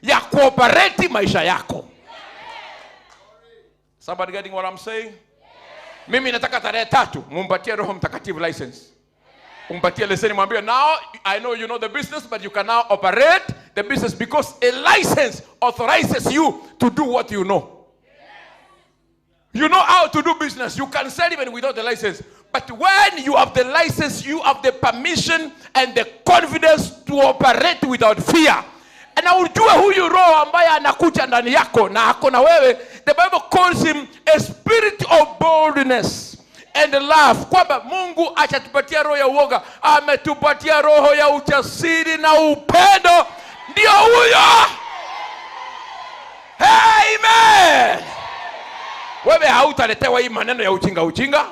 ya kuoperate maisha yako. Somebody getting what I'm saying? Mimi nataka tarehe 3 mumpatie Roho Mtakatifu license. Umpatie leseni, mwambie, now I know you know the business, but you can now operate the business, because a license authorizes you to do what you know. You know how to do business. You can sell even without the license. But when you have the license, you have the permission and the confidence to operate without fear. Na ujue huyu roho ambaye anakuja ndani yako na ako na wewe, the Bible calls him a spirit of boldness and love. Kwamba Mungu achatupatia roho ya uoga, ametupatia roho ya ujasiri na upendo. Ndio huyo. Amen. Wewe hautaletewa hii maneno ya ujinga.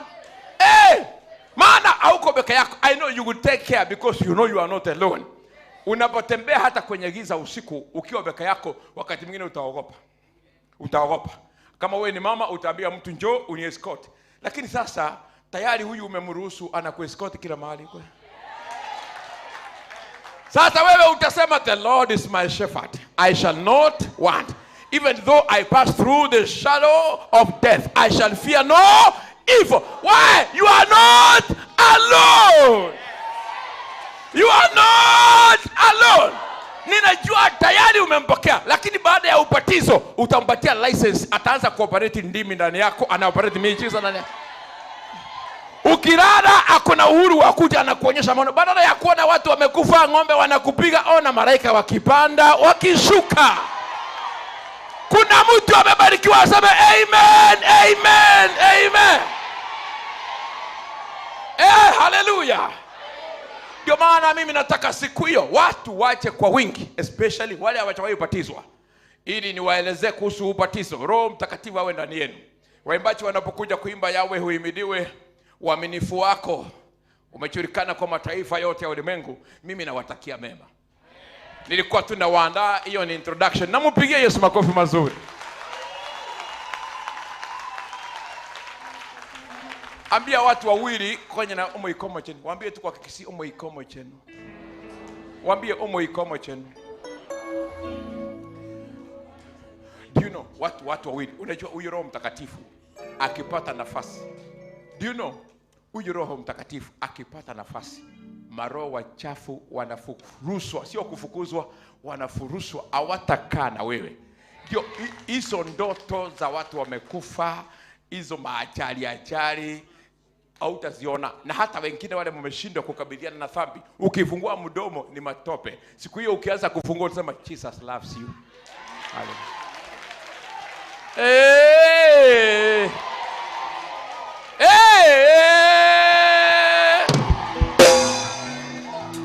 Maana hauko peke yako. I know you will take care because you know you are not alone. Unapotembea hata kwenye giza usiku ukiwa peke yako, wakati mwingine utaogopa. Kama wewe ni mama, utaambia mtu njoo uniescort. Lakini sasa tayari huyu umemruhusu anakuescort kila mahali. Sasa wewe utasema, the Lord is my shepherd, I shall not want. Even though I pass through the shadow of death, I shall fear no evil. Why? You are not alone. You are not alone. Ninajua tayari umempokea, lakini baada ya ubatizo utampatia license, ataanza kuoperate ndimi ndani yako, anaoperate miujiza ndani yako. Ukilala akona uhuru wa kuja na kuonyesha maono. Badala ya kuona watu wamekufa, ng'ombe wanakupiga, ona malaika wakipanda, wakishuka. Kuna mtu amebarikiwa, aseme amen, amen, amen. Hallelujah. Ndio maana mimi nataka siku hiyo watu wache kwa wingi, especially wale hawajawahi kubatizwa, ili niwaelezee kuhusu ubatizo. Roho Mtakatifu awe ndani yenu. Waimbaji wanapokuja kuimba, Yawe huimidiwe, uaminifu wako umejulikana kwa mataifa yote ya ulimwengu, mimi nawatakia mema. Nilikuwa tu nawaandaa, hiyo ni introduction. Na mpigie Yesu makofi mazuri. Ambia watu wawili kwenye na umo ikomo chenu. Waambie tu kwa kikisi umo ikomo chenu. Waambie umo ikomo chenu. Do you know watu wawili? Unajua huyu Roho Mtakatifu akipata nafasi. Do you know huyu Roho Mtakatifu akipata nafasi, maroho wachafu wanafuruswa, sio kufukuzwa, wanafuruswa, hawatakaa na wewe. Ndio hizo ndoto za watu wamekufa, hizo maajali hautaziona. Na hata wengine wale mmeshindwa kukabiliana na dhambi, ukifungua mdomo ni matope. Siku hiyo ukianza kufungua unasema Jesus loves you. Hallelujah.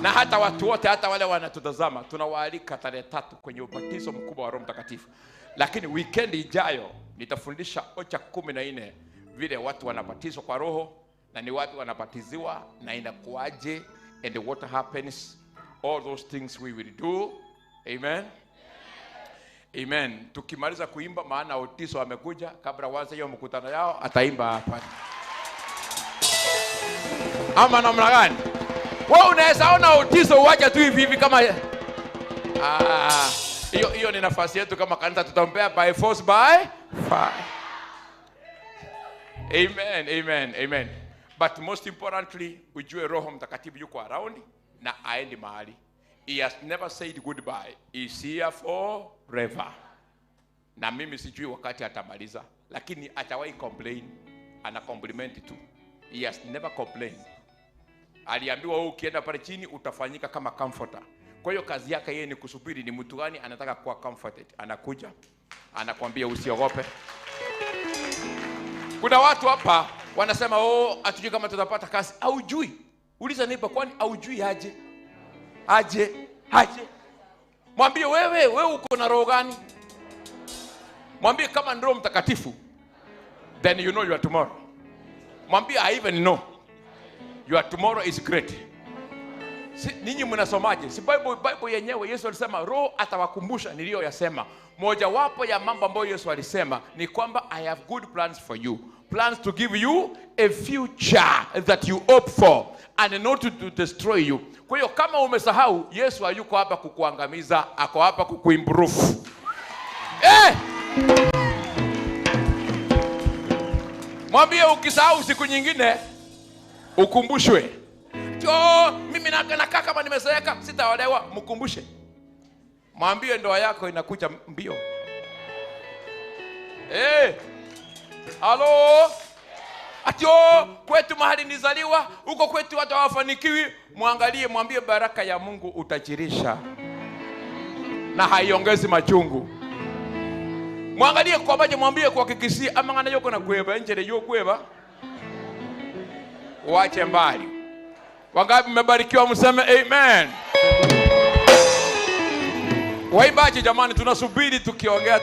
Na hata watu wote, hata wale wanatutazama, tunawaalika tarehe 3 kwenye ubatizo mkubwa wa Roho Mtakatifu. Lakini weekend ijayo nitafundisha Ocha 14 vile watu wanabatizwa kwa Roho, na ni wapi wanabatiziwa, na inakuaje, and what happens. All those things we will do. Amen. Amen. Tukimaliza kuimba, maana Otiso amekuja, kabla waanze hiyo mkutano yao ataimba hapa. Ama namna gani? Wewe unaweza ona Otiso uaje tu hivi kama hiyo ni nafasi yetu kama kanisa, tutampea by force by fire. Amen, amen, amen. But most importantly, ujue Roho Mtakatifu yuko around na aendi mahali. He has never said goodbye. He is here forever. Na mimi sijui wakati atamaliza, lakini atawahi complain, ana compliment tu. He has never complained. Aliambiwa wewe ukienda pale chini utafanyika kama comforter. Kwa hiyo kazi yake yeye ni kusubiri ni mtu gani anataka kuwa comforted. Anakuja, anakuambia usiogope. Kuna watu hapa wanasema hatujui kama tutapata kazi. Haujui. Uliza nipa, kwani haujui aje? Mwambie wewe uko na roho gani? Mwambie kama Roho Mtakatifu, then you know your tomorrow. Mwambie I even know your tomorrow is great. Ninyi mnasomaje? Si Bible yenyewe Yesu alisema Roho atawakumbusha niliyoyasema. Moja wapo ya mambo ambayo Yesu alisema ni kwamba I have good plans for you. Plans to give you a future that you hope for, and not to destroy you. Kwa hiyo kama umesahau, Yesu hayuko hapa kukuangamiza, ako hapa kukuimprove. Mwambie ukisahau siku nyingine ukumbushwe. Mimi nakaa kama nimezeeka, sitaolewa, mkumbushe. Mwambie ndoa yako inakuja mbio. Halo? Atio kwetu mahali nizaliwa, huko kwetu watu hawafanikiwi. Muangalie, mwambie baraka ya Mungu utajirisha na haiongezi machungu. Muangalie kwa baje, mwambie kwa kikisi amangana yoko na kweba njere yo kweba. Wache mbali. Wangapi mmebarikiwa mseme amen. Waimbaji jamani, tunasubiri tukiongea.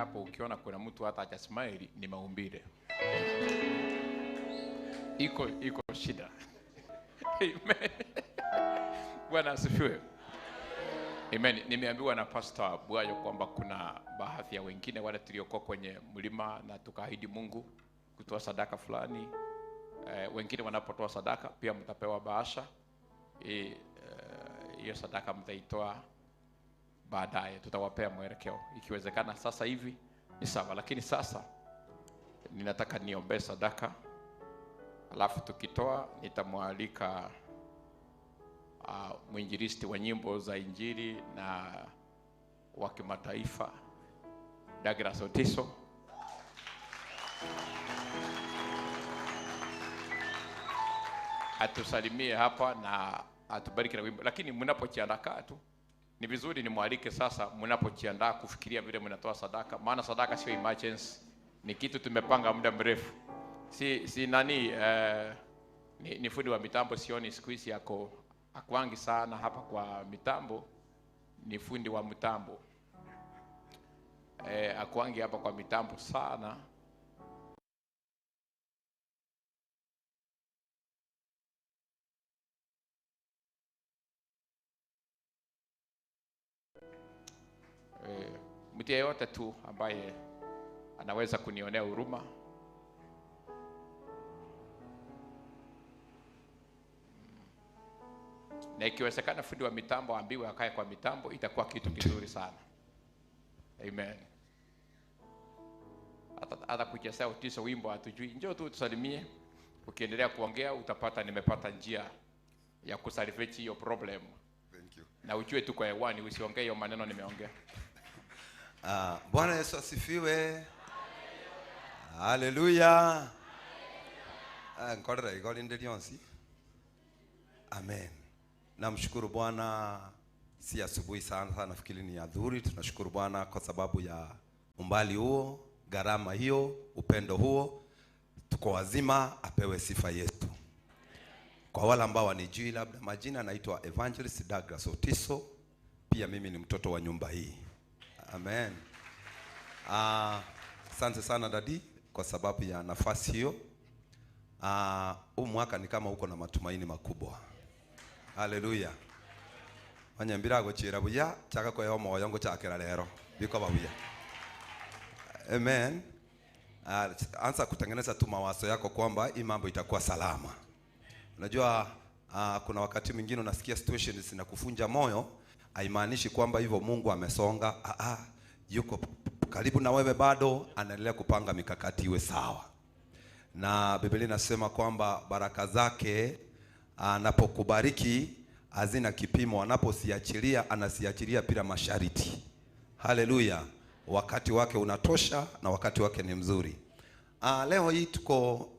hapo, ukiona kuna mtu hata hajasmile ni maumbile. Iko shida. Amen. Bwana asifiwe. Amen. Nimeambiwa na Pastor Bwayo kwamba kuna baadhi ya wengine wale tuliokuwa kwenye mlima na tukaahidi Mungu kutoa sadaka fulani. Wengine wanapotoa sadaka pia mtapewa bahasha. Hiyo sadaka mtaitoa baadaye, tutawapea mwelekeo. Ikiwezekana sasa hivi ni sawa, lakini sasa ninataka niombe sadaka. Alafu tukitoa nitamwalika mwinjilisti wa nyimbo za injili na wa kimataifa Douglas Otiso atusalimie hapa na atubariki na wimbo. Lakini mnapojiandaa tu ni vizuri nimwalike sasa, mnapojiandaa kufikiria vile mnatoa sadaka, maana sadaka sio emergency, ni kitu tumepanga muda mrefu. Si nani ni fundi wa mitambo, sioni siku hizi yako akwangi sana hapa kwa mitambo, ni fundi wa mitambo akwangi hapa kwa mitambo sana. Mtu yeyote tu ambaye anaweza kunionea huruma, na ikiwezekana fundi wa mitambo ambiwe akae kwa mitambo, itakuwa kitu kizuri sana. Amen. Hata kuchezea Otiso wimbo hatujui, njoo tu tusalimie. Ukiendelea kuongea utapata nimepata njia ya kusalvage hiyo problem. Thank you. Na ujue tu kwa hewani, usiongee hiyo maneno nimeongea. Bwana Yesu asifiwe. Haleluya. Nkorera igoli ndilionsi. Amen. Namshukuru Bwana, si asubuhi sana, nafikiri ni adhuhuri. Tunashukuru Bwana kwa sababu ya umbali huo, gharama hiyo, upendo huo. Tuko wazima, apewe sifa yetu. Kwa wale ambao wanijui labda majina, naitwa Evangelist Douglas Otiso. Pia mimi ni mtoto wa nyumba hii. Amen. Asante sana dadi kwa sababu ya nafasi hiyo. Huu mwaka ni kama uko na matumaini makubwa. Haleluya. Wanyambira gochira buya chaka kwa yo moyo ngo chakera lero biko babuya. Amen. Anza kutengeneza tu mawazo yako kwamba hii mambo itakuwa salama. Unajua kuna wakati mwingine unasikia situations zinakufunja moyo, haimaanishi kwamba hivyo Mungu amesonga. Yuko karibu na wewe, bado anaendelea kupanga mikakati iwe sawa. Na Biblia inasema kwamba baraka zake anapokubariki hazina kipimo, anaposiachilia anasiachilia bila masharti. Haleluya. Wakati wake unatosha na wakati wake ni mzuri. Leo hii tuko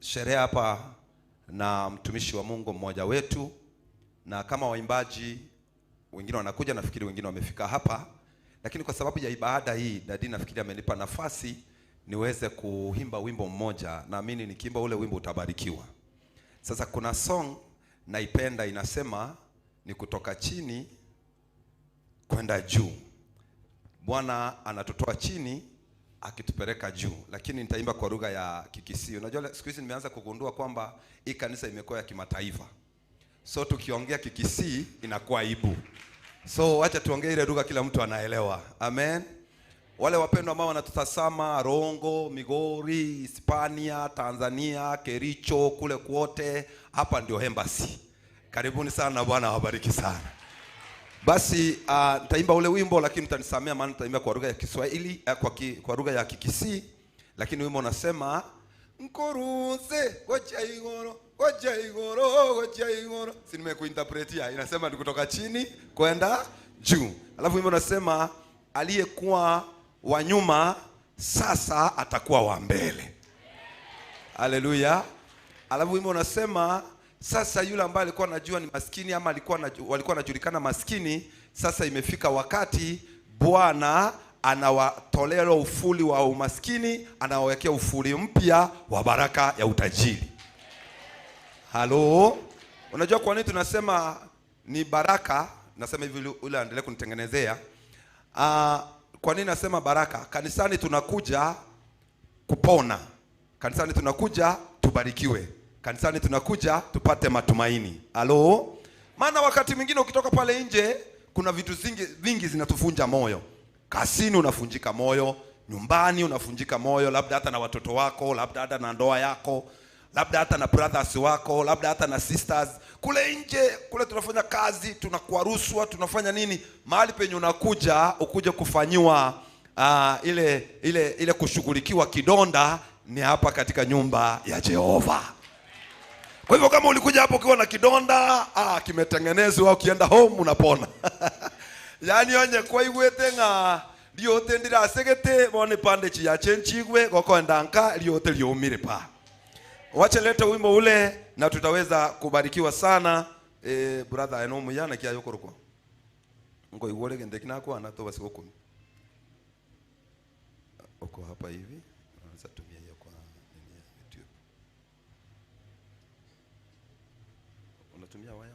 sherehe hapa na mtumishi wa Mungu mmoja wetu, na kama waimbaji wengine wanakuja, nafikiri wengine wamefika hapa, lakini kwa sababu ya ibada hii dadi nafikiri amenipa nafasi niweze kuimba wimbo mmoja. Naamini nikiimba ule wimbo utabarikiwa. Sasa kuna song naipenda, inasema ni kutoka chini kwenda juu. Bwana anatutoa chini akitupeleka juu, lakini nitaimba kwa lugha ya Kikisii. Unajua siku hizi nimeanza kugundua kwamba hii kanisa imekuwa ya kimataifa, so tukiongea Kikisii inakuwa aibu. So acha tuongee ile lugha kila mtu anaelewa. Amen. Wale wapendwa ambao wanatutazama Rongo, Migori, Hispania, Tanzania, Kericho, kule kwote, hapa ndio embassy. Karibuni sana, Bwana awabariki sana. Basi nitaimba ule wimbo, lakini mtanisamea maana nitaimba kwa lugha ya Kiswahili, kwa lugha ya Kikisii, lakini wimbo unasema Nkoruze gocha igoro gocha igoro gocha igoro. Si nimekuinterpretia, inasema ni kutoka chini kwenda juu. Alafu wimbo unasema aliyekuwa wa nyuma sasa atakuwa wa mbele. Haleluya. Alafu wimbo unasema sasa yule ambaye alikuwa anajua ni maskini ama walikuwa wanajulikana maskini, sasa imefika wakati Bwana anawatolea ufuli wa umaskini, anawawekea ufuli mpya wa baraka ya utajiri. Halo. Unajua kwa nini tunasema ni baraka? Nasema hivi ule aendelee kunitengenezea. Kwa nini nasema baraka? Kanisani tunakuja kupona. Kanisani tunakuja tubarikiwe. Kanisani tunakuja tupate matumaini. Halo? Maana wakati mwingine ukitoka pale nje kuna vitu vingi zinatufunja moyo. Kasini unafunjika moyo, nyumbani unafunjika moyo, labda hata na watoto wako, labda hata na ndoa yako, labda hata na brothers wako, labda hata na sisters. Kule nje, kule tunafanya kazi, tunakuaruswa, tunafanya nini? Mahali penye unakuja, ukuje kufanyiwa ile kushughulikiwa kidonda ni hapa katika nyumba ya Jehova. Kwa hivyo kama ulikuja hapo ukiwa na kidonda, kimetengenezwa, ukienda home unapona. Yani onye kwa igwete nga liote ndira segete bone pande chi ya chenchigwe goko ndanka liote liomire pa. Wacha leta wimbo ule na tutaweza kubarikiwa sana. Brother eno muyana kia yokoroko. Ngo igore gende kinako anato basi goko. Oko hapa hivi. Anza tumia hiyo kwa YouTube. Unatumia waya?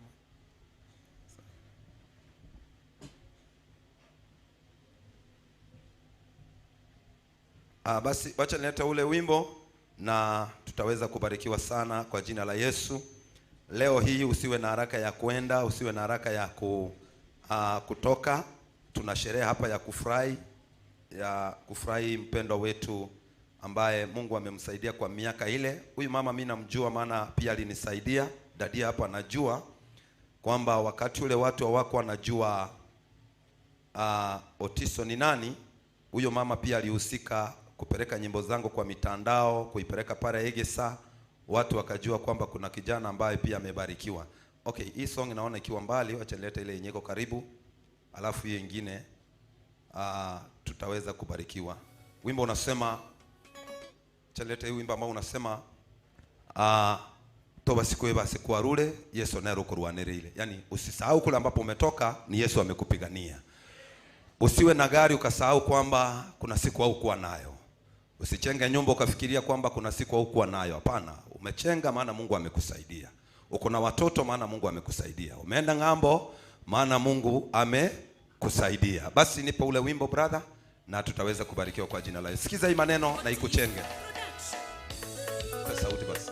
Basi wacha nilete ule wimbo na tutaweza kubarikiwa sana kwa jina la Yesu. Leo hii usiwe na haraka ya kwenda, usiwe na haraka ya kutoka. Tuna sherehe hapa ya kufurahi mpendwa wetu ambaye Mungu amemsaidia kwa miaka ile. Huyu mama mimi namjua, maana pia alinisaidia. Dadia hapa anajua kwamba wakati ule watu hawako wanajua Otiso ni nani. Huyo mama pia alihusika kupeleka nyimbo zangu kwa mitandao, kuipeleka pale Egesa, watu wakajua kwamba kuna kijana ambaye pia amebarikiwa. Okay, hii song naona ikiwa mbali, wacha nilete ile yenye iko karibu. Alafu hiyo nyingine tutaweza kubarikiwa. Wimbo unasema, acha nilete hii wimbo ambao unasema toba sikwe basi kwa rule Yesu nero kurwanirire. Yaani usisahau kule ambapo umetoka ni Yesu amekupigania. Usiwe na gari ukasahau kwamba kuna siku haukuwa nayo. Usichenge nyumba ukafikiria kwamba kuna siku haukuwa nayo. Hapana, umechenga maana Mungu amekusaidia. Uko na watoto maana Mungu amekusaidia. Umeenda ng'ambo maana Mungu amekusaidia. Basi nipe ule wimbo brother na tutaweza kubarikiwa kwa jina la Yesu. Sikiza hii maneno na ikuchenge. Kwa sauti basi.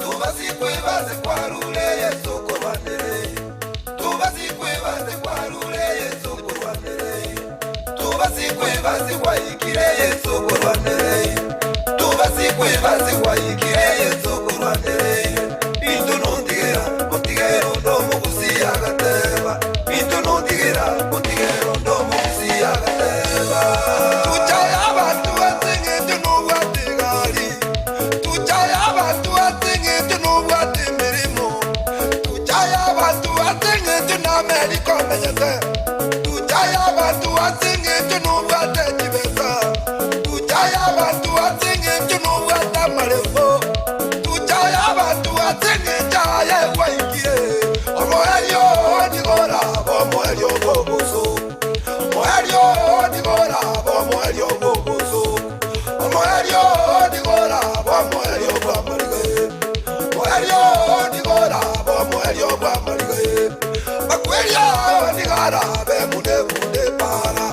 Tubasikwe baze kwa rule Yesu kurwanire. Tubasikwe baze kwa rule Yesu kurwanire. Tubasikwe baze kwa ikire Yesu kurwanire. Tubasikwe baze kwa ikire Yesu kurwanire. Bintu nondigera, ondigero ndomo kusiya gateba. Bintu nondigera, ondigero ndomo kusiya gateba. Tuchaya abantu batenge tunubwatigari. Tuchaya abantu batenge tunubwati mirimo. Tuchaya abantu batenge tunameriko menyete. Tuchaya abantu batenge tunubwate kibesa. Tuchaya abantu batenge tunubwata marefo. Tuchaya abantu batenge chaye waikire. Omoelio ndigora, omoelio bobuso. Omoelio ndigora, omoelio bobuso. Omoelio ndigora, omoelio bamarigaye. Omoelio ndigora, omoelio bamarigaye. Bakwelia ndigara, bemude mude para.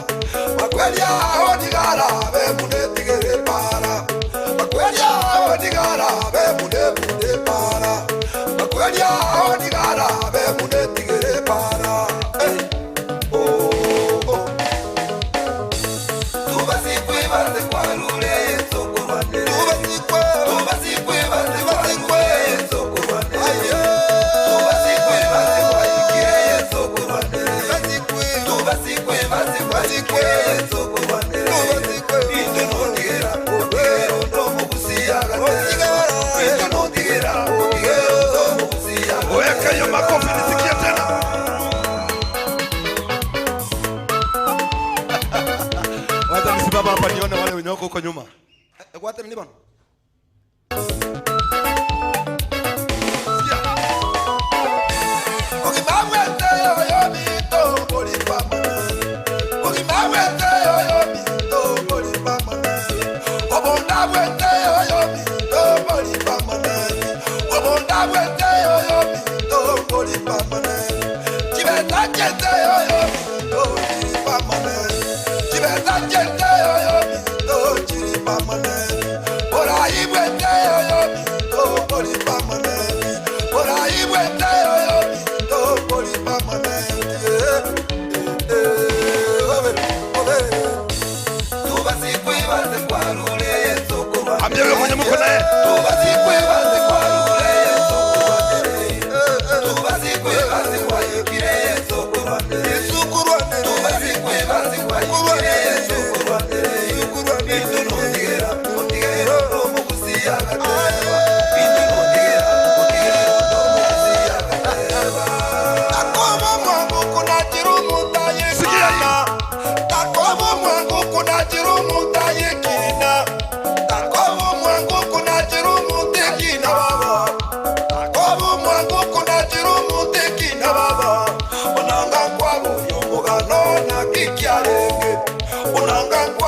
Bakwelia ndigara, bemude tigere para. Bakwelia ndigara, bemude mude para. Bakwelia ndigara, bemude tigere para. Tubasikwe baze kwa rule Yesu kurwanire. Tubasikwe baze kwa rule Yesu kurwanire. Tubasikwe baze kwa ikire Yesu kurwanire. Tubasikwe baze kwa ikire Yesu kurwanire. Bintu nondigera, ondigero ndomo kusiya gateba. Bintu nondigera, ondigero ndomo kusiya gateba. Weka hiyo makofi nisikie tena.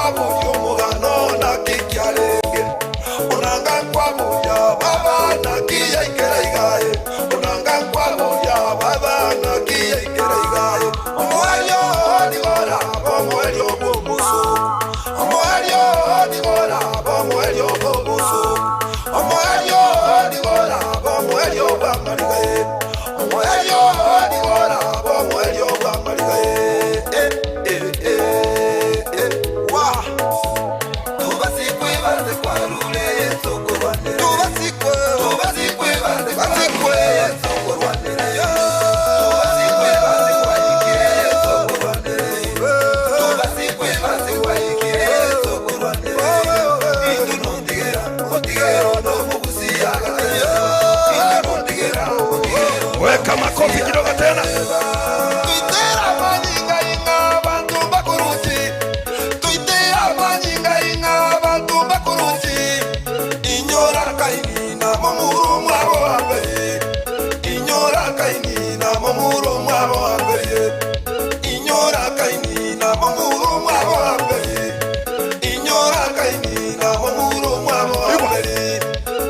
kwabo yomugano na kikyalenge unanga kwabo ya baba na kiya ikeraigaye unanga kwabo ya baba na kiya ikeraigaye omwalyo digora omwalyo bobusu omwalyo digora omwalyo bobusu omwalyo digora omwalyo bamaligaye omwalyo digora omwalyo bamaligaye Weka makofi kidogo tena. Tuitera manyinga inga bantu bakuruti. Tuitera manyinga inga bantu bakuruti. Inyora kainina momuru mwabo ambeye. Inyora kainina momuru mwabo ambeye. Inyora kainina momuru mwabo ambeye. Inyora kainina momuru mwabo ambeye.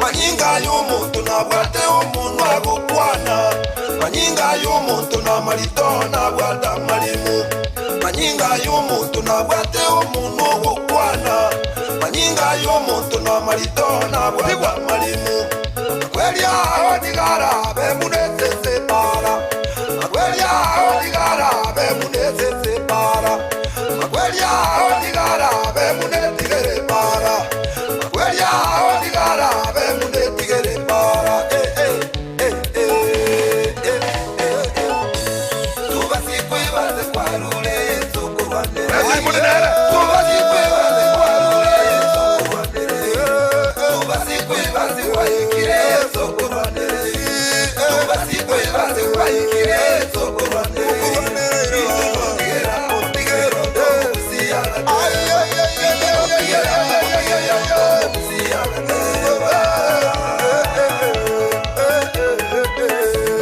Manyinga y'omuntu nabwate omuntu agukwana. Manyinga y'omuntu na malito na bwata malimu. Manyinga y'omuntu na bwate omuntu ogukwana. Manyinga y'omuntu na malito na bwata malimu. Kwelya odigara bemunese para. Kwelya odigara bemunese para. Kwelya odigara bemunese para. Kwelya odigara bemunese para.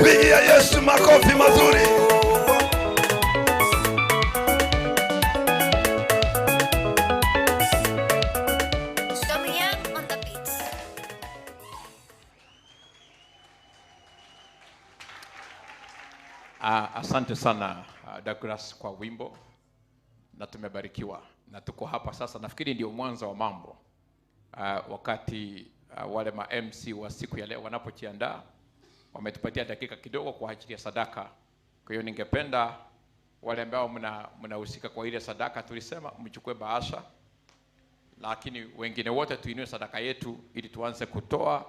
Pigia Yesu makofi mazuri. Damian on the beats. Asante sana Douglas kwa wimbo, na tumebarikiwa na tuko hapa sasa. Nafikiri ndio mwanzo wa mambo. Wakati wale ma MC wa siku ya leo wanapojiandaa, wametupatia dakika kidogo kwa ajili ya sadaka. Kwa hiyo ningependa wale ambao mnahusika kwa ile sadaka, tulisema mchukue bahasha, lakini wengine wote tuinue sadaka yetu ili tuanze kutoa.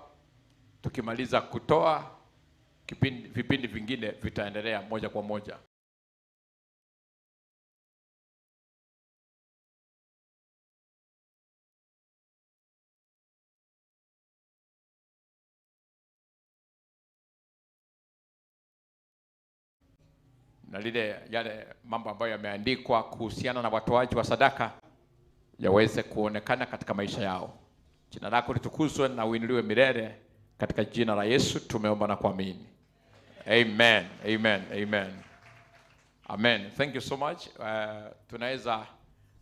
Tukimaliza kutoa, vipindi vingine vitaendelea moja kwa moja. Na yale mambo ambayo yameandikwa kuhusiana na watoaji wa sadaka yaweze kuonekana katika maisha yao. Jina lako litukuzwe na uinuliwe milele, katika jina la Yesu tumeomba na kuamini. Amen. Amen. Amen. Amen. Thank you so much. Tunaweza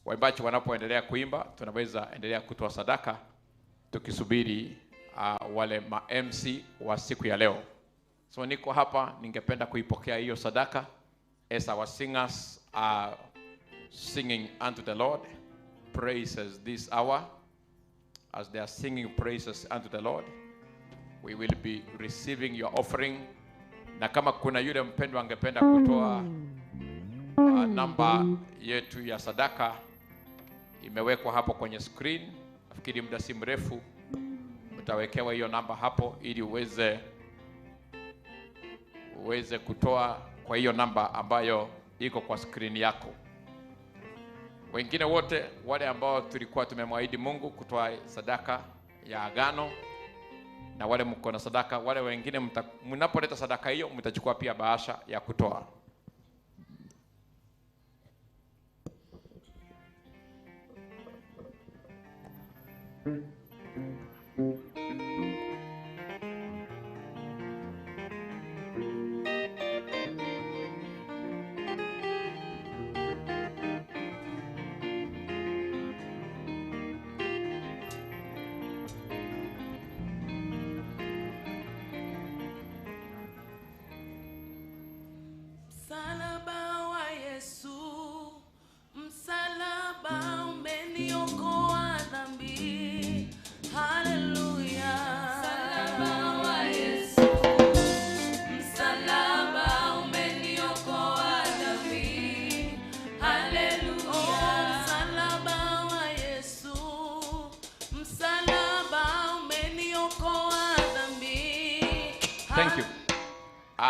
waimbaji wanapoendelea kuimba, tunaweza endelea kutoa sadaka tukisubiri wale ma MC wa siku ya leo. So niko hapa, ningependa kuipokea hiyo sadaka as our singers are singing unto the Lord praises this hour. As they are singing praises unto the Lord, we will be receiving your offering. Na kama kuna yule mpendwa angependa kutoa namba yetu ya sadaka, imewekwa hapo kwenye screen. Nafikiri muda si mrefu mtawekewa hiyo namba hapo ili uweze kutoa kwa hiyo namba ambayo iko kwa screen yako. Wengine wote wale ambao tulikuwa tumemwahidi Mungu kutoa sadaka ya agano, na wale mko na sadaka, wale wengine mnapoleta sadaka hiyo mtachukua pia bahasha ya kutoa.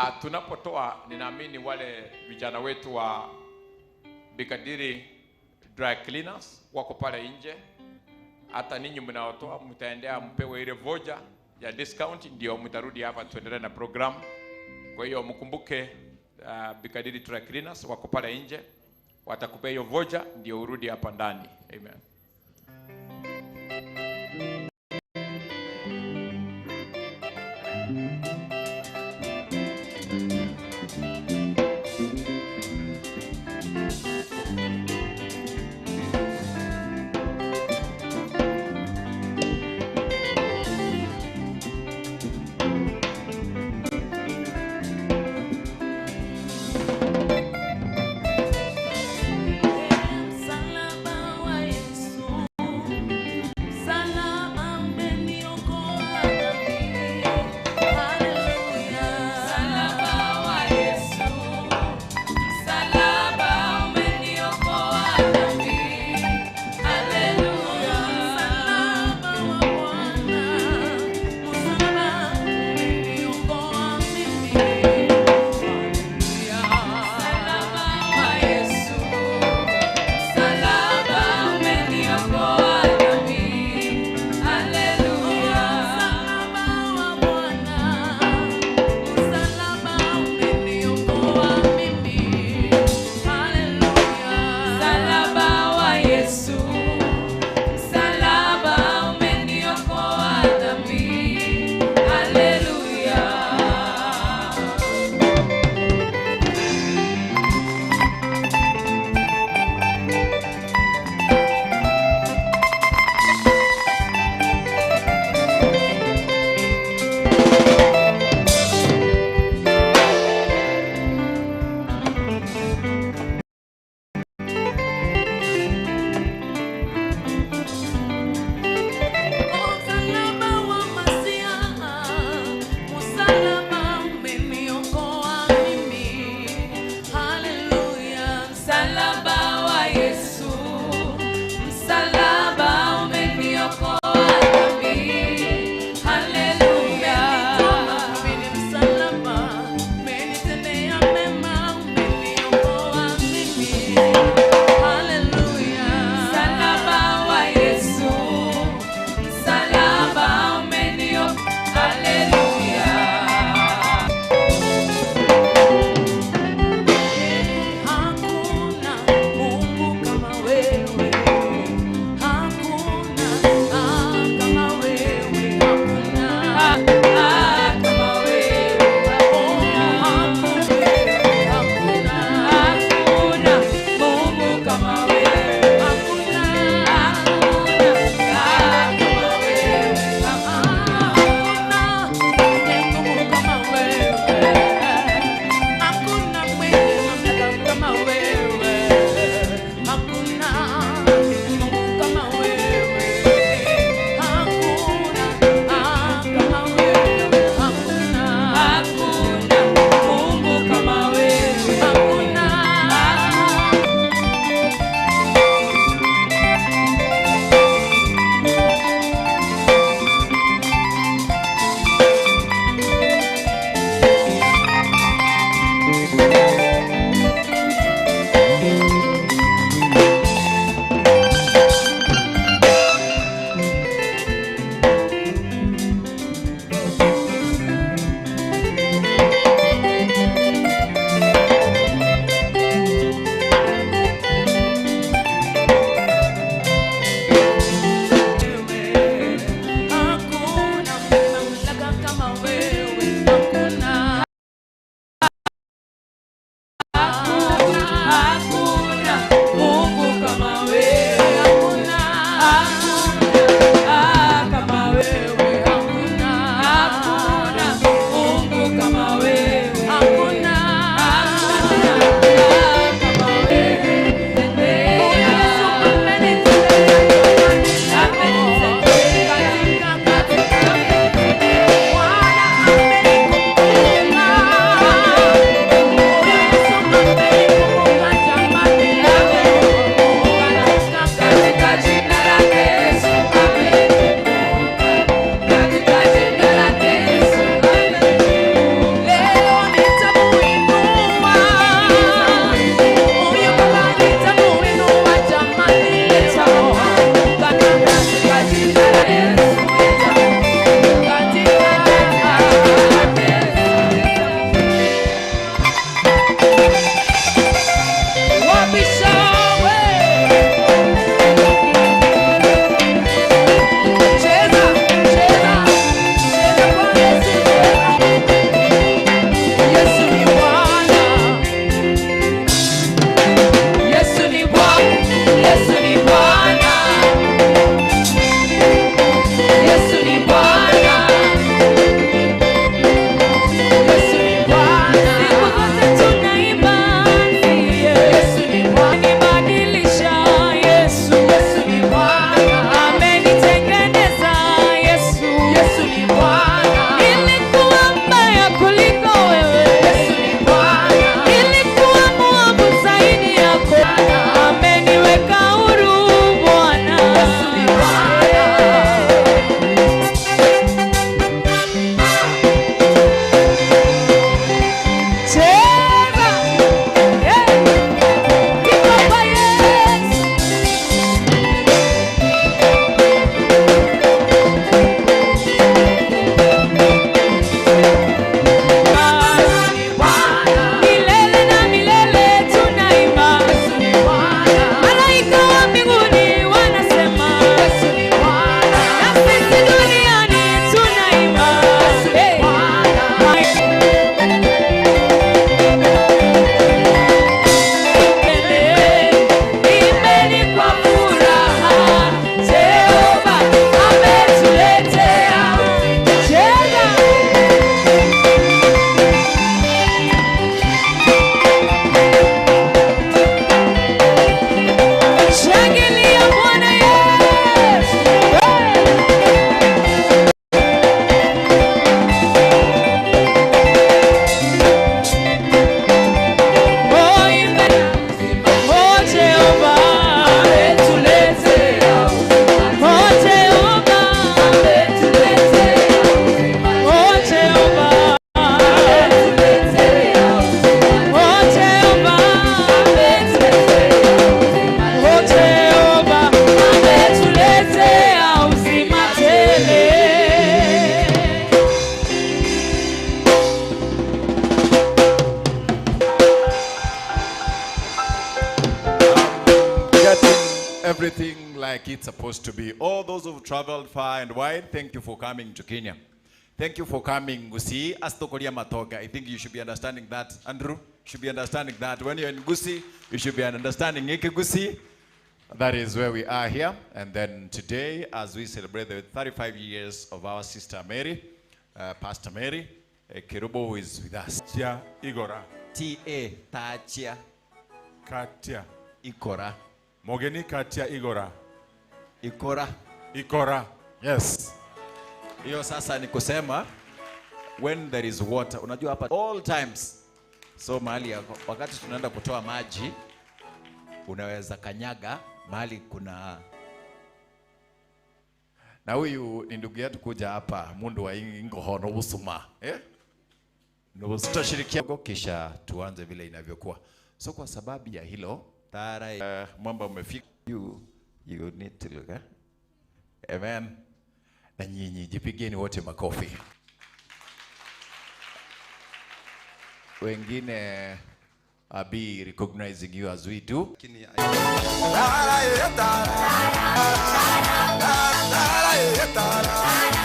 Tunapotoa, ninaamini wale vijana wetu wa Bikadiri Dry Cleaners wako pale nje. Hata ninyi mnaotoa mtaendea mpewe ile voja ya discount, ndio mtarudi hapa tuendelee na program. Kwa hiyo mkumbuke Bikadiri Dry Cleaners wako pale nje, watakupea hiyo voja ndio urudi hapa ndani. Amen. everything like it's supposed to be. All those who've traveled far and wide, thank you for coming to Kenya. Thank you for coming, Gusii, Astokoria Matoga. I think you should be understanding that. Andrew, you should be understanding that. When you're in Gusii, you should be understanding Ike Gusii. That is where we are here. And then today, as we celebrate the 35 years of our sister Mary, Pastor Mary, Kerubo, who is with us. Tia Igora. T.A. Tachia Katia. Ikora. Mogeni Katia Igora. Ikora. Ikora. Yes. Hiyo sasa ni kusema when there is water, unajua hapa all times. So mahali wakati tunaenda kutoa maji unaweza kanyaga mahali kuna. Na huyu ni ndugu yetu kuja hapa mundu wa Ingohono Busuma. Ndio tutashirikiana kisha tuanze vile inavyokuwa. So kwa sababu ya hilo tara mwamba umefika. You need to look. Amen. Na nyinyi jipigeni wote makofi. Wengine be recognizing you as we do. Tara,